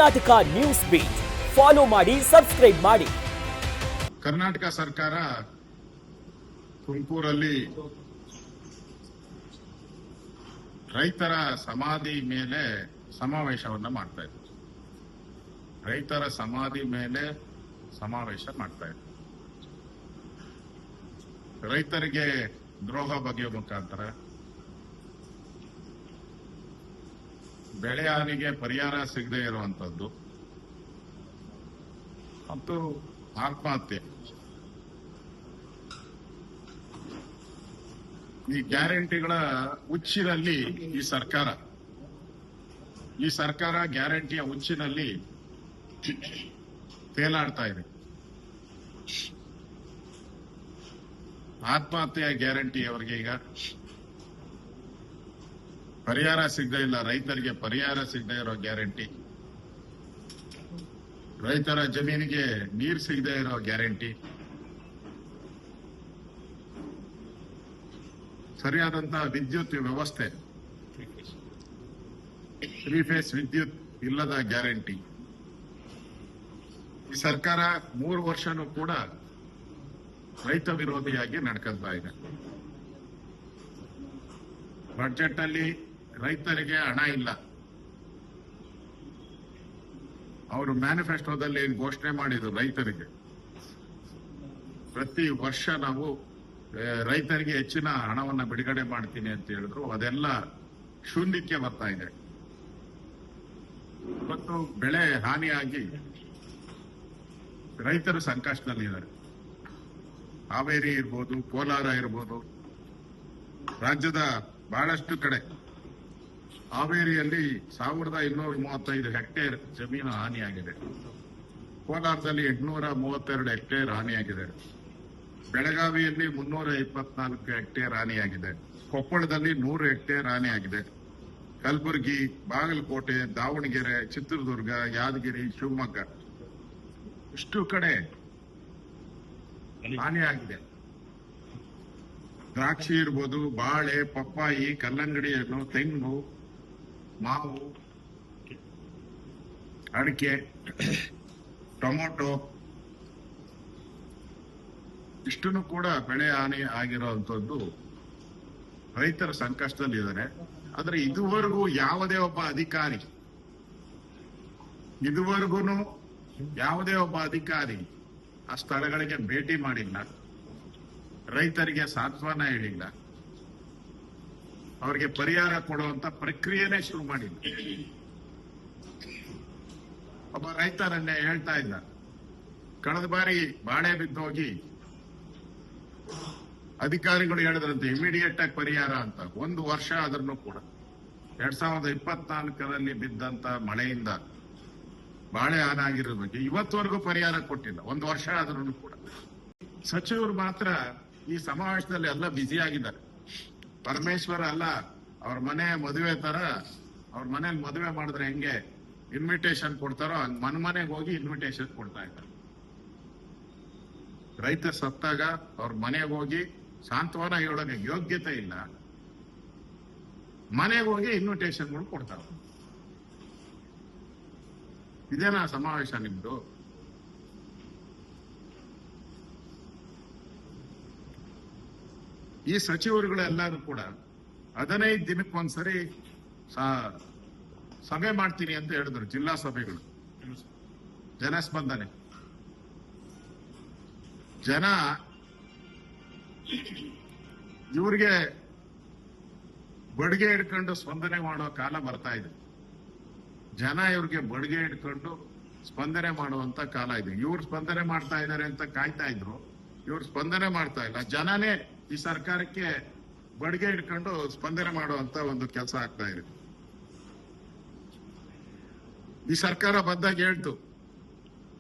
Karnataka news beet follow ಮಾಡಿ, subscribe ಮಾಡಿ. ಕರ್ನಾಟಕ ಸರ್ಕಾರ ತುಮಕೂರಲ್ಲಿ ರೈತರ ಸಮಾಧಿ ಮೇಲೆ ಸಮಾವೇಶವನ್ನ ಮಾಡ್ತಾ ಇದೆ. ರೈತರ ಸಮಾಧಿ ಮೇಲೆ ಸಮಾವೇಶ ಮಾಡ್ತಾ ಇದೆ. ರೈತರಿಗೆ ದ್ರೋಹ ಬಗೆಯುವ ಮುಖಾಂತರ, ಬೆಳೆ ಹಾನಿಗೆ ಪರಿಹಾರ ಸಿಗದೆ ಇರುವಂತದ್ದು ಮತ್ತು ಆತ್ಮಹತ್ಯೆ, ಈ ಗ್ಯಾರಂಟಿಗಳ ಹುಚ್ಚಿನಲ್ಲಿ ಈ ಸರ್ಕಾರ ಗ್ಯಾರಂಟಿಯ ಹುಚ್ಚಿನಲ್ಲಿ ತೇಲಾಡ್ತಾ ಇದೆ. ಆತ್ಮಹತ್ಯೆಯ ಗ್ಯಾರಂಟಿ ಅವರಿಗೆ ಈಗ ಪರಿಹಾರ ಸಿಗದೆ ಇಲ್ಲ. ರೈತರಿಗೆ ಪರಿಹಾರ ಸಿಗದೆ ಇರೋ ಗ್ಯಾರಂಟಿ, ರೈತರ ಜಮೀನಿಗೆ ನೀರು ಸಿಗದೆ ಇರೋ ಗ್ಯಾರಂಟಿ, ಸರಿಯಾದಂತಹ ವಿದ್ಯುತ್ ವ್ಯವಸ್ಥೆ, 3 ಫೇಸ್ ವಿದ್ಯುತ್ ಇಲ್ಲದ ಗ್ಯಾರಂಟಿ. ಈ ಸರ್ಕಾರ 3 ವರ್ಷನೂ ಕೂಡ ರೈತ ವಿರೋಧಿಯಾಗಿ ನಡ್ಕೊಳ್ತಾ ಇದೆ. ಬಜೆಟ್ ಅಲ್ಲಿ ರೈತರಿಗೆ ಹಣ ಇಲ್ಲ. ಅವರು ಮ್ಯಾನಿಫೆಸ್ಟೋದಲ್ಲಿ ಏನ್ ಘೋಷಣೆ ಮಾಡಿದ್ರು, ರೈತರಿಗೆ ಪ್ರತಿ ವರ್ಷ ನಾವು ರೈತರಿಗೆ ಹೆಚ್ಚಿನ ಹಣವನ್ನ ಬಿಡುಗಡೆ ಮಾಡ್ತೀನಿ ಅಂತ ಹೇಳಿದ್ರು. ಅದೆಲ್ಲ ಶೂನ್ಯಕ್ಕೆ ಬರ್ತಾ ಇದೆ. ಇವತ್ತು ಬೆಳೆ ಹಾನಿಯಾಗಿ ರೈತರು ಸಂಕಷ್ಟದಲ್ಲಿದ್ದಾರೆ. ಹಾವೇರಿ ಇರ್ಬೋದು, ಕೋಲಾರ ಇರ್ಬೋದು, ರಾಜ್ಯದ ಬಹಳಷ್ಟು ಕಡೆ. ಹಾವೇರಿಯಲ್ಲಿ 1235 ಹೆಕ್ಟೇರ್ ಜಮೀನು ಹಾನಿಯಾಗಿದೆ. ಕೋಲಾರದಲ್ಲಿ 832 ಹೆಕ್ಟೇರ್ ಹಾನಿಯಾಗಿದೆ. ಬೆಳಗಾವಿಯಲ್ಲಿ 324 ಹೆಕ್ಟೇರ್ ಹಾನಿಯಾಗಿದೆ. ಕೊಪ್ಪಳದಲ್ಲಿ 100 ಹೆಕ್ಟೇರ್ ಹಾನಿಯಾಗಿದೆ. ಕಲಬುರಗಿ, ಬಾಗಲಕೋಟೆ, ದಾವಣಗೆರೆ, ಚಿತ್ರದುರ್ಗ, ಯಾದಗಿರಿ, ಶಿವಮೊಗ್ಗ ಇಷ್ಟು ಕಡೆ ಹಾನಿಯಾಗಿದೆ. ದ್ರಾಕ್ಷಿ ಇರ್ಬೋದು, ಬಾಳೆ, ಪಪ್ಪಾಯಿ, ಕಲ್ಲಂಗಡಿ ಹಣ್ಣು, ತೆಂಗು, ಮಾವು, ಅಡಿಕೆ, ಟೊಮೊಟೊ ಇಷ್ಟನ್ನು ಕೂಡ ಬೆಳೆ ಹಾನಿ ಆಗಿರುವಂತದ್ದು. ರೈತರ ಸಂಕಷ್ಟದಲ್ಲಿದ್ದಾರೆ. ಆದ್ರೆ ಇದುವರೆಗೂ ಯಾವುದೇ ಒಬ್ಬ ಅಧಿಕಾರಿ ಆ ಸ್ಥಳಗಳಿಗೆ ಭೇಟಿ ಮಾಡಿಲ್ಲ, ರೈತರಿಗೆ ಸಾಂತ್ವನ ಹೇಳಿಲ್ಲ, ಅವರಿಗೆ ಪರಿಹಾರ ಕೊಡುವಂತ ಪ್ರಕ್ರಿಯೆನೇ ಶುರು ಮಾಡಿಲ್ಲ. ಒಬ್ಬ ರೈತರನ್ನೇ ಹೇಳ್ತಾ ಇದ್ದ, ಕಳೆದ ಬಾರಿ ಬಾಳೆ ಬಿದ್ದೋಗಿ ಅಧಿಕಾರಿಗಳು ಹೇಳಿದ್ರಂತೆ ಇಮಿಡಿಯೇಟ್ ಆಗಿ ಪರಿಹಾರ ಅಂತ. 1 ವರ್ಷ ಆದ್ರೂ ಕೂಡ 2024ರಲ್ಲಿ ಬಿದ್ದಂತ ಮಳೆಯಿಂದ ಬಾಳೆ ಹಾನಿ ಆಗಿರೋ ಬಗ್ಗೆ ಇವತ್ತವರೆಗೂ ಪರಿಹಾರ ಕೊಟ್ಟಿಲ್ಲ. 1 ವರ್ಷ ಆದ್ರೂ ಕೂಡ. ಸಚಿವರು ಮಾತ್ರ ಈ ಸಮಾವೇಶದಲ್ಲಿ ಎಲ್ಲ ಬ್ಯುಸಿ ಆಗಿದ್ದಾರೆ. ಪರಮೇಶ್ವರ ಅಲ್ಲ, ಅವ್ರ ಮನೆ ಮದುವೆ ತರ, ಅವ್ರ ಮನೇಲಿ ಮದುವೆ ಮಾಡಿದ್ರೆ ಹೆಂಗೆ ಇನ್ವಿಟೇಷನ್ ಕೊಡ್ತಾರೋ ಹಂಗ್ ಮನೆಗೆ ಹೋಗಿ ಇನ್ವಿಟೇಷನ್ ಕೊಡ್ತಾ ಇದ್ದಾರೆ. ರೈತ ಸತ್ತಾಗ ಅವ್ರ ಮನೆಗೆ ಹೋಗಿ ಸಾಂತ್ವನ ಹೇಳೋಕೆ ಯೋಗ್ಯತೆ ಇಲ್ಲ, ಮನೆಗೆ ಹೋಗಿ ಇನ್ವಿಟೇಷನ್ಗಳು ಕೊಡ್ತಾರೆ. ಇದೇನಾ ಸಮಾವೇಶ ನಿಮ್ದು? ಈ ಸಚಿವರುಗಳೆಲ್ಲರೂ ಕೂಡ 15 ದಿನಕ್ಕೊಂದ್ಸರಿ ಸಭೆ ಮಾಡ್ತೀನಿ ಅಂತ ಹೇಳಿದ್ರು. ಜಿಲ್ಲಾ ಸಭೆಗಳು, ಜನಸ್ಪಂದನೆ. ಜನ ಇವ್ರಿಗೆ ಬಡಿಗೆ ಹಿಡ್ಕೊಂಡು ಸ್ಪಂದನೆ ಮಾಡೋ ಕಾಲ ಬರ್ತಾ ಇದೆ. ಜನ ಇವ್ರಿಗೆ ಬಡಿಗೆ ಹಿಡ್ಕೊಂಡು ಸ್ಪಂದನೆ ಮಾಡುವಂತ ಕಾಲ ಇದೆ. ಇವ್ರು ಸ್ಪಂದನೆ ಮಾಡ್ತಾ ಇದ್ದಾರೆ ಅಂತ ಕಾಯ್ತಾ ಇದ್ರು, ಇವ್ರು ಸ್ಪಂದನೆ ಮಾಡ್ತಾ ಇಲ್ಲ. ಜನನೇ ಈ ಸರ್ಕಾರಕ್ಕೆ ಬಡಿಗೆ ಹಿಡ್ಕೊಂಡು ಸ್ಪಂದನೆ ಮಾಡುವಂತ ಒಂದು ಕೆಲಸ ಆಗ್ತಾ ಇದೆ. ಈ ಸರ್ಕಾರ ಬಂದಾಗ ಹೇಳ್ತು,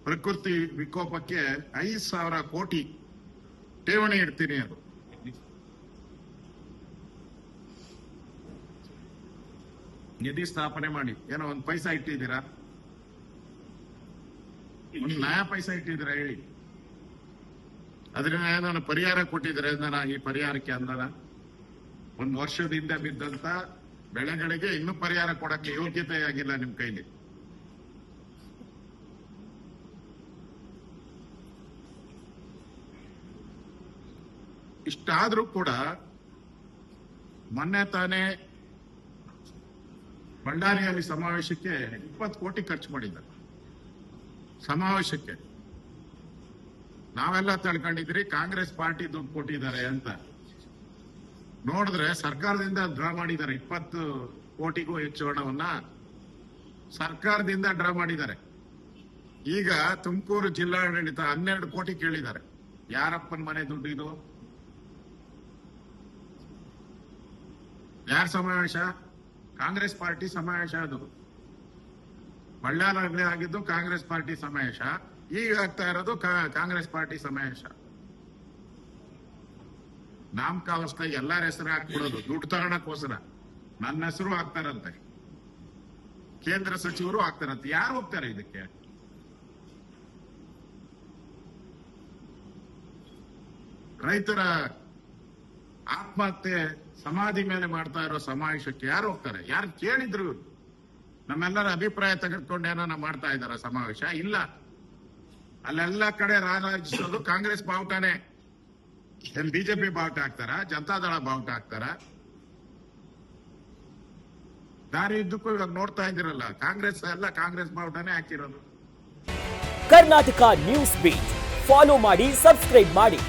ಪ್ರಕೃತಿ ವಿಕೋಪಕ್ಕೆ 5,000 ಕೋಟಿ ಠೇವಣಿ ಇಡ್ತೀನಿ ಅದು. ನಿಧಿ ಸ್ಥಾಪನೆ ಮಾಡಿ. ಏನೋ 1 ಪೈಸಾ ಇಟ್ಟಿದ್ದೀರಾ? 1 ನಯಾ ಪೈಸಾ ಇಟ್ಟಿದ್ದೀರಾ ಹೇಳಿ? ಅದರಿಂದ ನಾನು ಪರಿಹಾರ ಕೊಟ್ಟಿದ್ರೆ ಈ ಪರಿಹಾರಕ್ಕೆ ಅಂದನ 1 ವರ್ಷದಿಂದ ಬಿದ್ದಂತ ಬೆಳೆಗಳಿಗೆ ಇನ್ನೂ ಪರಿಹಾರ ಕೊಡಕ್ಕೆ ಯೋಗ್ಯತೆ ಆಗಿಲ್ಲ ನಿಮ್ ಕೈಲಿ. ಇಷ್ಟಾದ್ರೂ ಕೂಡ ಮೊನ್ನೆ ತಾನೇ ಬಳ್ಳಾರಿಯಲ್ಲಿ ಸಮಾವೇಶಕ್ಕೆ 20 ಕೋಟಿ ಖರ್ಚು ಮಾಡಿದ್ದಾರೆ. ಸಮಾವೇಶಕ್ಕೆ ನಾವೆಲ್ಲ ತಿಳ್ಕೊಂಡಿದ್ರಿ ಕಾಂಗ್ರೆಸ್ ಪಾರ್ಟಿ ದುಡ್ಡು ಕೊಟ್ಟಿದ್ದಾರೆ ಅಂತ. ನೋಡಿದ್ರೆ ಸರ್ಕಾರದಿಂದ ಡ್ರಾ ಮಾಡಿದ್ದಾರೆ. 20 ಕೋಟಿಗೂ ಹೆಚ್ಚು ಹಣವನ್ನ ಸರ್ಕಾರದಿಂದ ಡ್ರಾ ಮಾಡಿದ್ದಾರೆ. ಈಗ ತುಮಕೂರು ಜಿಲ್ಲಾಡಳಿತ 12 ಕೋಟಿ ಕೇಳಿದ್ದಾರೆ. ಯಾರಪ್ಪನ ಮನೆ ದುಡ್ಡು ಇದು? ಯಾರ ಸಮಾವೇಶ? ಕಾಂಗ್ರೆಸ್ ಪಾರ್ಟಿ ಸಮಾವೇಶ. ಅದು ಬಳ್ಳಾರಿ ಆಗಿದ್ದು ಕಾಂಗ್ರೆಸ್ ಪಾರ್ಟಿ ಸಮಾವೇಶ. ಈಗ ಆಗ್ತಾ ಇರೋದು ಕಾಂಗ್ರೆಸ್ ಪಾರ್ಟಿ ಸಮಾವೇಶ. ನಾಮಕಾವಸ್ಥೆ ಎಲ್ಲರ ಹೆಸರು ಹಾಕ್ಬಿಡೋದು ದುಡ್ಡು ತಗೊಳಕ್ಕೋಸ್ಕರ. ನನ್ನ ಹೆಸರು ಹಾಕ್ತಾರಂತೆ, ಕೇಂದ್ರ ಸಚಿವರು ಹಾಕ್ತಾರಂತೆ. ಯಾರು ಹೋಗ್ತಾರೆ ಇದಕ್ಕೆ? ರೈತರ ಆತ್ಮಹತ್ಯೆ ಸಮಾಧಿ ಮೇಲೆ ಮಾಡ್ತಾ ಇರೋ ಸಮಾವೇಶಕ್ಕೆ ಯಾರು ಹೋಗ್ತಾರೆ? ಯಾರು ಕೇಳಿದ್ರು? ನಮ್ಮೆಲ್ಲರ ಅಭಿಪ್ರಾಯ ತೆಗೆದುಕೊಂಡು ಏನಾನ ಮಾಡ್ತಾ ಇದಾರ ಸಮಾವೇಶ? ಇಲ್ಲ. ಅಲ್ಲೆಲ್ಲ ಕಡೆ ರಾರಾಜಿಸೋದು ಕಾಂಗ್ರೆಸ್ ಬಾವುಟನೇ. ಏನ್ ಬಿಜೆಪಿ ಬಾವುಟ ಹಾಕ್ತಾರ? ಜನತಾದಳ ಬಾವುಟ ಹಾಕ್ತಾರ? ದಾರಿ ಇದ್ದಕ್ಕೂ ಇವಾಗ ನೋಡ್ತಾ ಇದ್ದೀರಲ್ಲ, ಕಾಂಗ್ರೆಸ್ ಎಲ್ಲ ಕಾಂಗ್ರೆಸ್ ಬಾವುಟನೇ ಹಾಕಿರೋದು. ಕರ್ನಾಟಕ ನ್ಯೂಸ್ ಬೀಟ್ ಫಾಲೋ ಮಾಡಿ, ಸಬ್ಸ್ಕ್ರೈಬ್ ಮಾಡಿ.